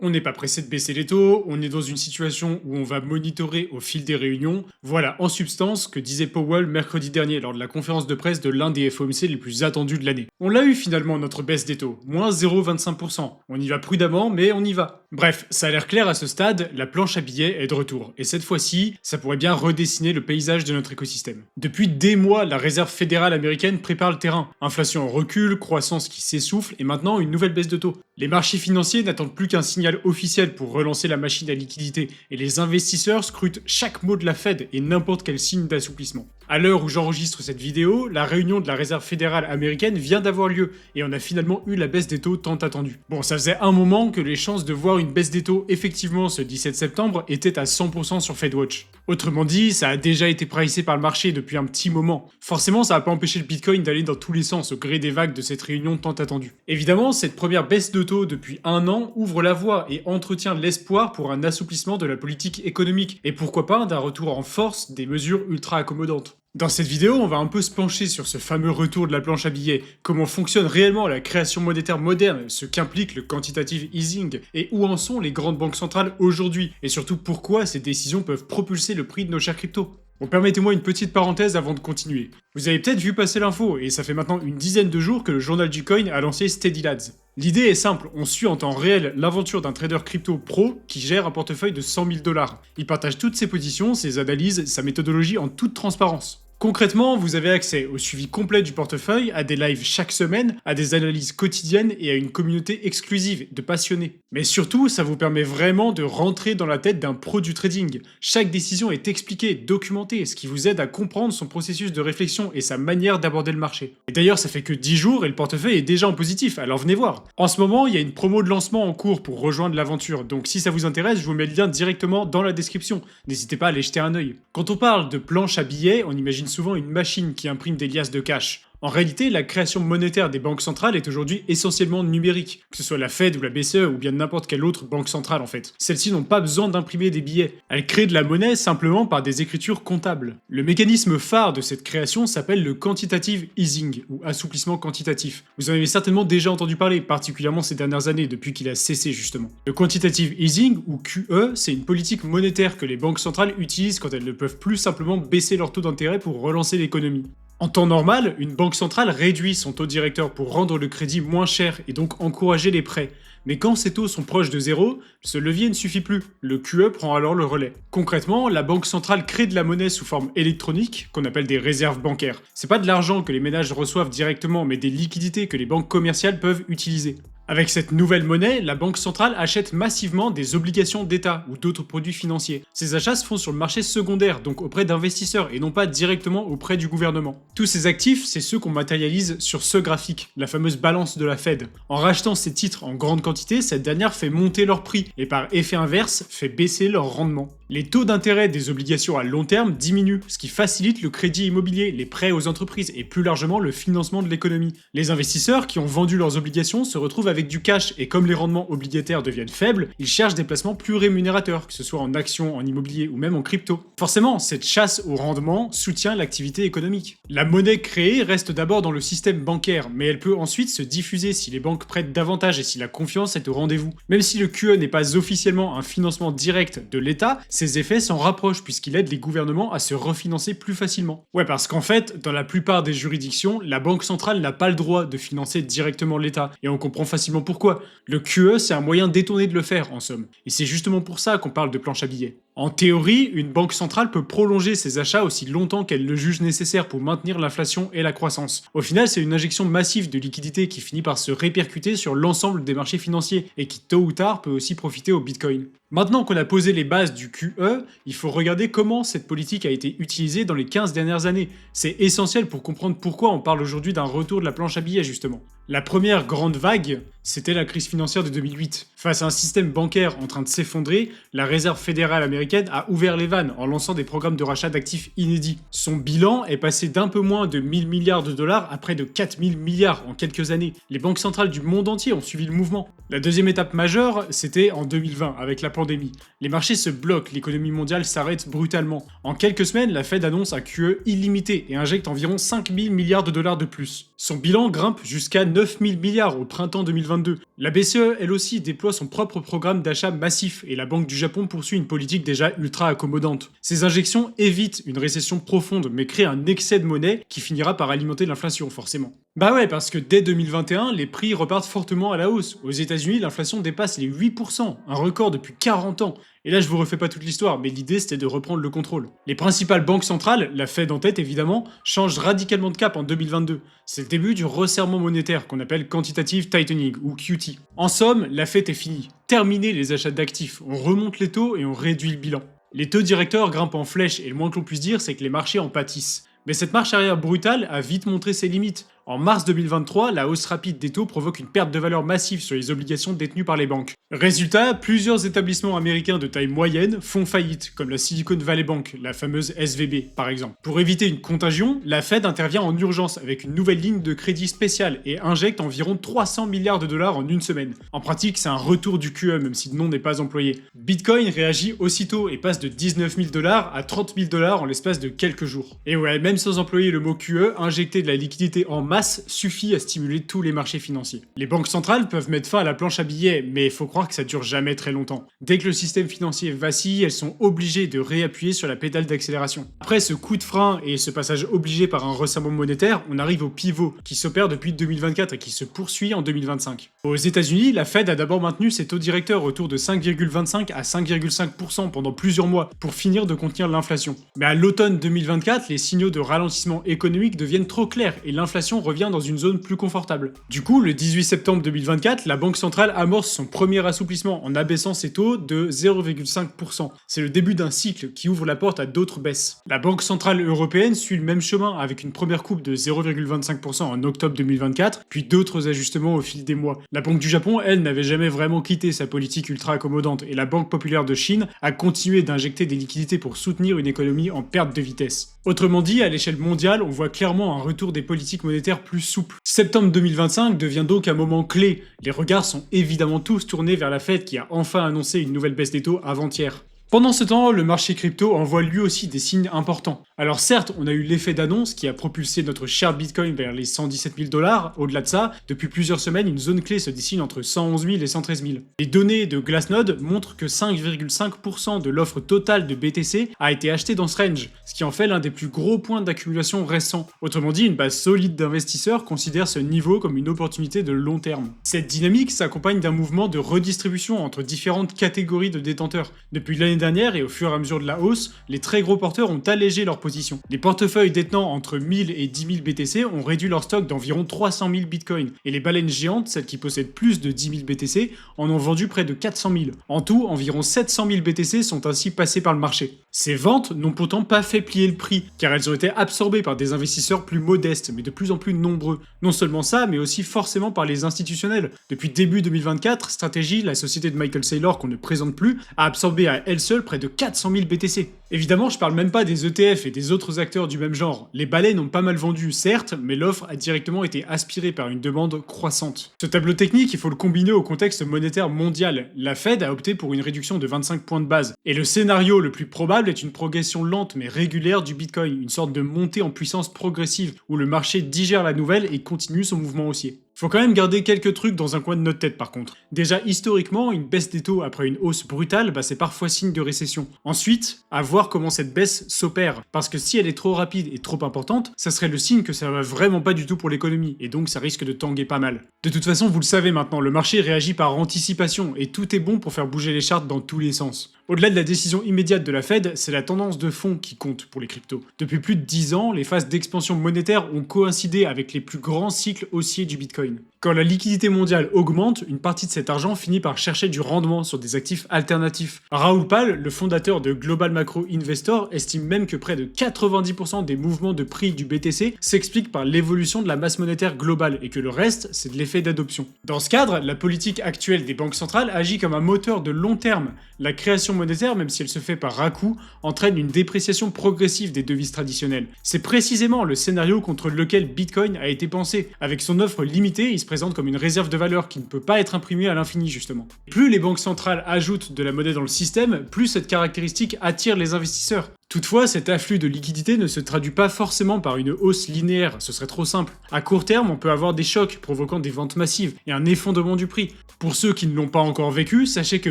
On n'est pas pressé de baisser les taux, on est dans une situation où on va monitorer au fil des réunions. Voilà en substance ce que disait Powell mercredi dernier lors de la conférence de presse de l'un des FOMC les plus attendus de l'année. On l'a eu finalement notre baisse des taux, moins 0,25%. On y va prudemment, mais on y va. Bref, ça a l'air clair à ce stade, la planche à billets est de retour. Et cette fois-ci, ça pourrait bien redessiner le paysage de notre écosystème. Depuis des mois, la Réserve fédérale américaine prépare le terrain. Inflation en recul, croissance qui s'essouffle et maintenant une nouvelle baisse de taux. Les marchés financiers n'attendent plus qu'un signal officiel pour relancer la machine à liquidité et les investisseurs scrutent chaque mot de la Fed et n'importe quel signe d'assouplissement. À l'heure où j'enregistre cette vidéo, la réunion de la Réserve fédérale américaine vient d'avoir lieu et on a finalement eu la baisse des taux tant attendue. Bon, ça faisait un moment que les chances de voir une baisse des taux effectivement ce 17 septembre étaient à 100% sur FedWatch. Autrement dit, ça a déjà été pricé par le marché depuis un petit moment. Forcément, ça n'a pas empêché le Bitcoin d'aller dans tous les sens au gré des vagues de cette réunion tant attendue. Évidemment, cette première baisse de taux depuis un an ouvre la voie et entretient l'espoir pour un assouplissement de la politique économique et pourquoi pas d'un retour en force des mesures ultra accommodantes. Dans cette vidéo, on va un peu se pencher sur ce fameux retour de la planche à billets, comment fonctionne réellement la création monétaire moderne, ce qu'implique le quantitative easing, et où en sont les grandes banques centrales aujourd'hui, et surtout pourquoi ces décisions peuvent propulser le prix de nos chers cryptos. Bon, permettez-moi une petite parenthèse avant de continuer. Vous avez peut-être vu passer l'info, et ça fait maintenant une dizaine de jours que le journal du coin a lancé Steady Lads. L'idée est simple, on suit en temps réel l'aventure d'un trader crypto pro qui gère un portefeuille de 100 000 $. Il partage toutes ses positions, ses analyses, sa méthodologie en toute transparence. Concrètement, vous avez accès au suivi complet du portefeuille, à des lives chaque semaine, à des analyses quotidiennes et à une communauté exclusive de passionnés. Mais surtout, ça vous permet vraiment de rentrer dans la tête d'un pro du trading. Chaque décision est expliquée, documentée, ce qui vous aide à comprendre son processus de réflexion et sa manière d'aborder le marché. Et d'ailleurs, ça fait que 10 jours et le portefeuille est déjà en positif, alors venez voir. En ce moment, il y a une promo de lancement en cours pour rejoindre l'aventure, donc si ça vous intéresse, je vous mets le lien directement dans la description. N'hésitez pas à aller jeter un œil. Quand on parle de planche à billets, on imagine souvent une machine qui imprime des liasses de cash. En réalité, la création monétaire des banques centrales est aujourd'hui essentiellement numérique, que ce soit la Fed ou la BCE ou bien n'importe quelle autre banque centrale en fait. Celles-ci n'ont pas besoin d'imprimer des billets, elles créent de la monnaie simplement par des écritures comptables. Le mécanisme phare de cette création s'appelle le quantitative easing, ou assouplissement quantitatif. Vous en avez certainement déjà entendu parler, particulièrement ces dernières années, depuis qu'il a cessé justement. Le quantitative easing, ou QE, c'est une politique monétaire que les banques centrales utilisent quand elles ne peuvent plus simplement baisser leur taux d'intérêt pour relancer l'économie. En temps normal, une banque centrale réduit son taux directeur pour rendre le crédit moins cher et donc encourager les prêts. Mais quand ces taux sont proches de zéro, ce levier ne suffit plus. Le QE prend alors le relais. Concrètement, la banque centrale crée de la monnaie sous forme électronique, qu'on appelle des réserves bancaires. C'est pas de l'argent que les ménages reçoivent directement, mais des liquidités que les banques commerciales peuvent utiliser. Avec cette nouvelle monnaie, la banque centrale achète massivement des obligations d'État ou d'autres produits financiers. Ces achats se font sur le marché secondaire, donc auprès d'investisseurs et non pas directement auprès du gouvernement. Tous ces actifs, c'est ceux qu'on matérialise sur ce graphique, la fameuse balance de la Fed. En rachetant ces titres en grande quantité, cette dernière fait monter leur prix et par effet inverse, fait baisser leur rendement. Les taux d'intérêt des obligations à long terme diminuent, ce qui facilite le crédit immobilier, les prêts aux entreprises et plus largement le financement de l'économie. Les investisseurs qui ont vendu leurs obligations se retrouvent avec du cash et comme les rendements obligataires deviennent faibles, ils cherchent des placements plus rémunérateurs, que ce soit en actions, en immobilier ou même en crypto. Forcément, cette chasse au rendement soutient l'activité économique. La monnaie créée reste d'abord dans le système bancaire, mais elle peut ensuite se diffuser si les banques prêtent davantage et si la confiance est au rendez-vous. Même si le QE n'est pas officiellement un financement direct de l'État, ses effets s'en rapprochent puisqu'il aide les gouvernements à se refinancer plus facilement. Ouais, parce qu'en fait, dans la plupart des juridictions, la banque centrale n'a pas le droit de financer directement l'État, et on comprend facilement pourquoi. Le QE, c'est un moyen détourné de le faire, en somme. Et c'est justement pour ça qu'on parle de planche à billets. En théorie, une banque centrale peut prolonger ses achats aussi longtemps qu'elle le juge nécessaire pour maintenir l'inflation et la croissance. Au final, c'est une injection massive de liquidités qui finit par se répercuter sur l'ensemble des marchés financiers et qui tôt ou tard peut aussi profiter au Bitcoin. Maintenant qu'on a posé les bases du QE, il faut regarder comment cette politique a été utilisée dans les 15 dernières années. C'est essentiel pour comprendre pourquoi on parle aujourd'hui d'un retour de la planche à billets justement. La première grande vague, C'était la crise financière de 2008. Face à un système bancaire en train de s'effondrer, la Réserve fédérale américaine a ouvert les vannes en lançant des programmes de rachat d'actifs inédits. Son bilan est passé d'un peu moins de 1000 milliards de dollars à près de 4000 milliards en quelques années. Les banques centrales du monde entier ont suivi le mouvement. La deuxième étape majeure, c'était en 2020 avec la pandémie. Les marchés se bloquent, l'économie mondiale s'arrête brutalement. En quelques semaines, la Fed annonce un QE illimité et injecte environ 5000 milliards de dollars de plus. Son bilan grimpe jusqu'à 9000 milliards au printemps 2022. La BCE, elle aussi, déploie son propre programme d'achat massif et la Banque du Japon poursuit une politique déjà ultra accommodante. Ces injections évitent une récession profonde mais créent un excès de monnaie qui finira par alimenter l'inflation forcément. Bah ouais, parce que dès 2021, les prix repartent fortement à la hausse. Aux États-Unis, l'inflation dépasse les 8%, un record depuis 40 ans. Et là, je vous refais pas toute l'histoire, mais l'idée c'était de reprendre le contrôle. Les principales banques centrales, la Fed en tête évidemment, changent radicalement de cap en 2022. C'est le début du resserrement monétaire qu'on appelle Quantitative Tightening ou QT. En somme, la fête est finie. Terminez les achats d'actifs, on remonte les taux et on réduit le bilan. Les taux directeurs grimpent en flèche et le moins que l'on puisse dire, c'est que les marchés en pâtissent. Mais cette marche arrière brutale a vite montré ses limites. En mars 2023, la hausse rapide des taux provoque une perte de valeur massive sur les obligations détenues par les banques. Résultat, plusieurs établissements américains de taille moyenne font faillite, comme la Silicon Valley Bank, la fameuse SVB par exemple. Pour éviter une contagion, la Fed intervient en urgence avec une nouvelle ligne de crédit spéciale et injecte environ 300 milliards de dollars en une semaine. En pratique, c'est un retour du QE même si le nom n'est pas employé. Bitcoin réagit aussitôt et passe de 19 000 dollars à 30 000 dollars en l'espace de quelques jours. Et ouais, même sans employer le mot QE, injecter de la liquidité en masse suffit à stimuler tous les marchés financiers. Les banques centrales peuvent mettre fin à la planche à billets, mais il faut croire que ça dure jamais très longtemps. Dès que le système financier vacille, elles sont obligées de réappuyer sur la pédale d'accélération. Après ce coup de frein et ce passage obligé par un resserrement monétaire, on arrive au pivot, qui s'opère depuis 2024 et qui se poursuit en 2025. Aux États-Unis, la Fed a d'abord maintenu ses taux directeurs autour de 5,25 à 5,5% pendant plusieurs mois, pour finir de contenir l'inflation. Mais à l'automne 2024, les signaux de ralentissement économique deviennent trop clairs et l'inflation revient dans une zone plus confortable. Du coup, le 18 septembre 2024, la Banque centrale amorce son premier assouplissement en abaissant ses taux de 0,5%. C'est le début d'un cycle qui ouvre la porte à d'autres baisses. La Banque centrale européenne suit le même chemin avec une première coupe de 0,25% en octobre 2024, puis d'autres ajustements au fil des mois. La Banque du Japon, elle, n'avait jamais vraiment quitté sa politique ultra accommodante et la Banque populaire de Chine a continué d'injecter des liquidités pour soutenir une économie en perte de vitesse. Autrement dit, à l'échelle mondiale, on voit clairement un retour des politiques monétaires plus souples. Septembre 2025 devient donc un moment clé. Les regards sont évidemment tous tournés vers la Fed qui a enfin annoncé une nouvelle baisse des taux avant-hier. Pendant ce temps, le marché crypto envoie lui aussi des signes importants. Alors certes, on a eu l'effet d'annonce qui a propulsé notre cher Bitcoin vers les 117 000 dollars. Au-delà de ça, depuis plusieurs semaines, une zone clé se dessine entre 111 000 et 113 000. Les données de Glassnode montrent que 5,5% de l'offre totale de BTC a été achetée dans ce range, ce qui en fait l'un des plus gros points d'accumulation récents. Autrement dit, une base solide d'investisseurs considère ce niveau comme une opportunité de long terme. Cette dynamique s'accompagne d'un mouvement de redistribution entre différentes catégories de détenteurs. Depuis l'année dernière et au fur et à mesure de la hausse, les très gros porteurs ont allégé leur position. Les portefeuilles détenant entre 1000 et 10 000 BTC ont réduit leur stock d'environ 300 000 bitcoins. Et les baleines géantes, celles qui possèdent plus de 10 000 BTC, en ont vendu près de 400 000. En tout, environ 700 000 BTC sont ainsi passés par le marché. Ces ventes n'ont pourtant pas fait plier le prix, car elles ont été absorbées par des investisseurs plus modestes, mais de plus en plus nombreux. Non seulement ça, mais aussi forcément par les institutionnels. Depuis début 2024, Strategy, la société de Michael Saylor qu'on ne présente plus, a absorbé à elle seule près de 400 000 BTC. Évidemment, je parle même pas des ETF et des autres acteurs du même genre. Les baleines ont pas mal vendu, certes, mais l'offre a directement été aspirée par une demande croissante. Ce tableau technique, il faut le combiner au contexte monétaire mondial. La Fed a opté pour une réduction de 25 points de base. Et le scénario le plus probable est une progression lente mais régulière du Bitcoin, une sorte de montée en puissance progressive, où le marché digère la nouvelle et continue son mouvement haussier. Faut quand même garder quelques trucs dans un coin de notre tête par contre. Déjà historiquement, une baisse des taux après une hausse brutale, c'est parfois signe de récession. Ensuite, à voir comment cette baisse s'opère, parce que si elle est trop rapide et trop importante, ça serait le signe que ça va vraiment pas du tout pour l'économie, et donc ça risque de tanguer pas mal. De toute façon, vous le savez maintenant, le marché réagit par anticipation, et tout est bon pour faire bouger les charts dans tous les sens. Au-delà de la décision immédiate de la Fed, c'est la tendance de fond qui compte pour les cryptos. Depuis plus de 10 ans, les phases d'expansion monétaire ont coïncidé avec les plus grands cycles haussiers du Bitcoin. Quand la liquidité mondiale augmente, une partie de cet argent finit par chercher du rendement sur des actifs alternatifs. Raoul Pal, le fondateur de Global Macro Investor, estime même que près de 90% des mouvements de prix du BTC s'expliquent par l'évolution de la masse monétaire globale et que le reste, c'est de l'effet d'adoption. Dans ce cadre, la politique actuelle des banques centrales agit comme un moteur de long terme. La création monétaire, même si elle se fait par à-coup, entraîne une dépréciation progressive des devises traditionnelles. C'est précisément le scénario contre lequel Bitcoin a été pensé. Avec son offre limitée, il se présente comme une réserve de valeur qui ne peut pas être imprimée à l'infini justement. Plus les banques centrales ajoutent de la monnaie dans le système, plus cette caractéristique attire les investisseurs. Toutefois, cet afflux de liquidités ne se traduit pas forcément par une hausse linéaire, ce serait trop simple. À court terme, on peut avoir des chocs provoquant des ventes massives et un effondrement du prix. Pour ceux qui ne l'ont pas encore vécu, sachez que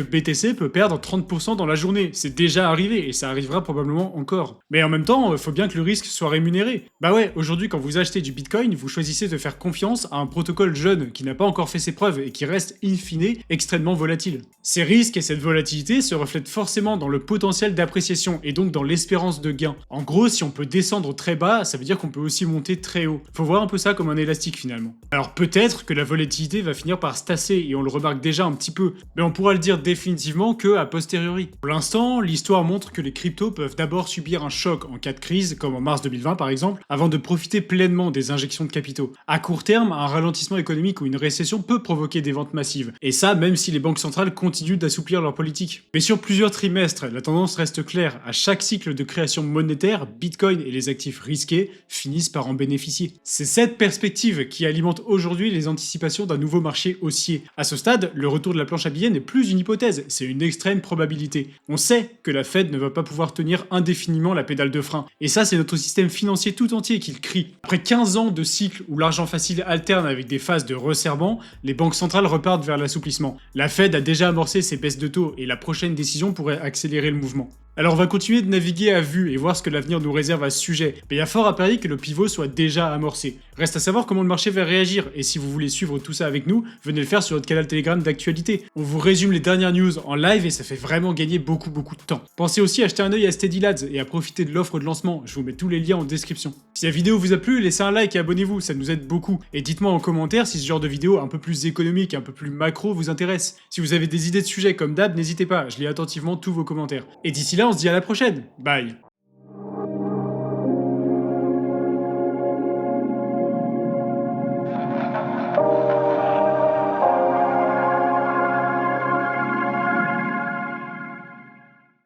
BTC peut perdre 30% dans la journée, c'est déjà arrivé et ça arrivera probablement encore. Mais en même temps, faut bien que le risque soit rémunéré. Bah ouais, aujourd'hui quand vous achetez du Bitcoin, vous choisissez de faire confiance à un protocole jeune qui n'a pas encore fait ses preuves et qui reste in fine extrêmement volatile. Ces risques et cette volatilité se reflètent forcément dans le potentiel d'appréciation et donc dans l'espérance de gain. En gros, si on peut descendre très bas, ça veut dire qu'on peut aussi monter très haut. Faut voir un peu ça comme un élastique finalement. Alors peut-être que la volatilité va finir par se tasser et on le remarque déjà un petit peu, mais on pourra le dire définitivement que a posteriori. Pour l'instant, l'histoire montre que les cryptos peuvent d'abord subir un choc en cas de crise, comme en mars 2020 par exemple, avant de profiter pleinement des injections de capitaux. À court terme, un ralentissement économique ou une récession peut provoquer des ventes massives, et ça même si les banques centrales continuent d'assouplir leur politique. Mais sur plusieurs trimestres, la tendance reste claire. À chaque cycle de création monétaire, Bitcoin et les actifs risqués finissent par en bénéficier. C'est cette perspective qui alimente aujourd'hui les anticipations d'un nouveau marché haussier. À ce stade, le retour de la planche à billets n'est plus une hypothèse, c'est une extrême probabilité. On sait que la Fed ne va pas pouvoir tenir indéfiniment la pédale de frein. Et ça, c'est notre système financier tout entier qui le crie. Après 15 ans de cycle où l'argent facile alterne avec des phases de resserrement, les banques centrales repartent vers l'assouplissement. La Fed a déjà amorcé ses baisses de taux et la prochaine décision pourrait accélérer le mouvement. Alors on va continuer de naviguer à vue et voir ce que l'avenir nous réserve à ce sujet, mais il y a fort à parier que le pivot soit déjà amorcé. Reste à savoir comment le marché va réagir, et si vous voulez suivre tout ça avec nous, venez le faire sur notre canal Telegram d'actualité. On vous résume les dernières news en live et ça fait vraiment gagner beaucoup de temps. Pensez aussi à acheter un œil à Steady Lads et à profiter de l'offre de lancement, je vous mets tous les liens en description. Si la vidéo vous a plu, laissez un like et abonnez-vous, ça nous aide beaucoup. Et dites-moi en commentaire si ce genre de vidéo un peu plus économique, un peu plus macro vous intéresse. Si vous avez des idées de sujets comme d'hab, n'hésitez pas, je lis attentivement tous vos commentaires. Et d'ici là, on se dit à la prochaine. Bye.